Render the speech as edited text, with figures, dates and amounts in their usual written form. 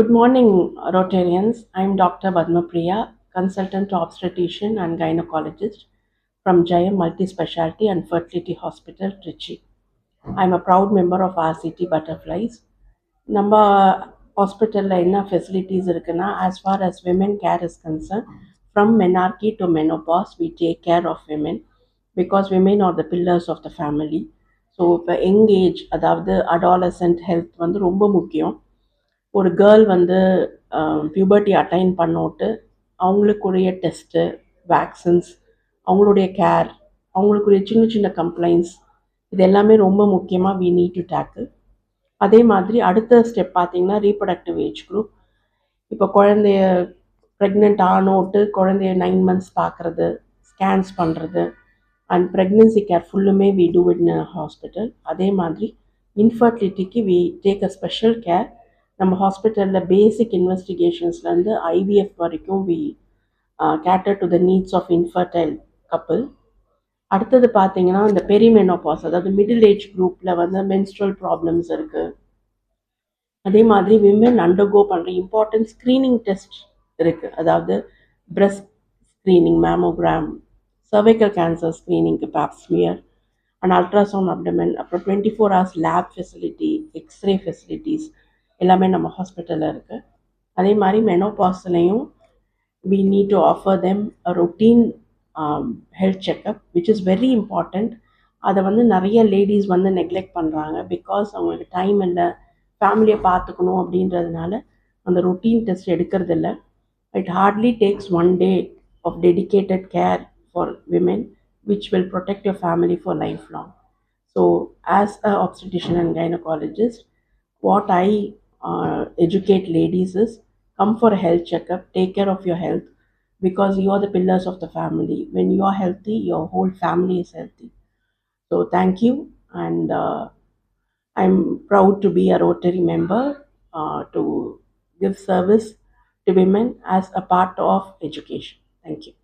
Good morning, Rotarians. I'm Dr. Padmapriya, consultant obstetrician and gynecologist from Jayam Multi-Specialty and Fertility Hospital, Trichy. I'm a proud member of RCT Butterflies. நம்ம ஹாஸ்பிட்டலில் என்ன facilities இருக்குன்னா, as far as women care is concerned, from menarche to menopause, we take care of women because women are the pillars of the family. So இப்போ young age, அதாவது adolescent health வந்து ரொம்ப முக்கியம். ஒரு கேர்ள் வந்து puberty attain பண்ணோட்டு அவங்களுக்குரிய test, vaccines, அவங்களுடைய care, அவங்களுக்குரிய சின்ன சின்ன கம்ப்ளைண்ட்ஸ், இது எல்லாமே ரொம்ப முக்கியமாக வி நீட் டு டேக்கிள். அதே மாதிரி அடுத்த ஸ்டெப் பார்த்திங்கன்னா ரீப்ரொடக்டிவ் ஏஜ் குரூப். இப்போ குழந்தைய ப்ரெக்னென்ட் ஆனோட்டு குழந்தைய 9 months பார்க்குறது, ஸ்கேன்ஸ் பண்ணுறது அண்ட் ப்ரெக்னென்சி கேர் ஃபுல்லுமே வி டூ இன் ஹாஸ்பிட்டல். அதே மாதிரி இன்ஃபர்டிலிட்டிக்கு we take a special care. நம்ம ஹாஸ்பிட்டலில் பேசிக் இன்வெஸ்டிகேஷன்ஸ்லேருந்து ஐவிஎஃப் வரைக்கும் we cater to the needs of infertile couple. அடுத்தது பார்த்தீங்கன்னா இந்த பெரிமெனோபாஸ், அதாவது மிடில் ஏஜ் குரூப்பில் வந்து மென்ஸ்ட்ரல் ப்ராப்ளம்ஸ் இருக்குது. அதே மாதிரி விமென் அண்டர்கோ பண்ணுற இம்பார்ட்டன்ட் ஸ்க்ரீனிங் டெஸ்ட் இருக்குது. அதாவது breast screening, mammogram, cervical cancer ஸ்க்ரீனிங்க்கு பேப்ஸ்மியர் அண்ட் அல்ட்ராசவுண்ட் அப்டமன், அப்புறம் 24 hours lab facility, x-ray facilities எல்லாமே நம்ம ஹாஸ்பிட்டலில் இருக்குது. அதே மாதிரி மெனோபாஸ்லையும் we need to offer them a routine health checkup, which is very important. அதை வந்து நிறைய லேடிஸ் வந்து நெக்லெக்ட் பண்ணுறாங்க பிகாஸ் அவங்களுக்கு டைம் இல்லை, ஃபேமிலியை பார்த்துக்கணும் அப்படின்றதுனால அந்த ரொட்டீன் டெஸ்ட் எடுக்கிறது இல்லை. It hardly takes 1 day of dedicated care for women, which will protect your family for lifelong. So as a obstetrician and gynecologist, what I educate ladies is come for a health checkup, take care of your health, because you are the pillars of the family. When you are healthy, your whole family is healthy. So thank you, and I'm proud to be a Rotary member to give service to women as a part of education. Thank you.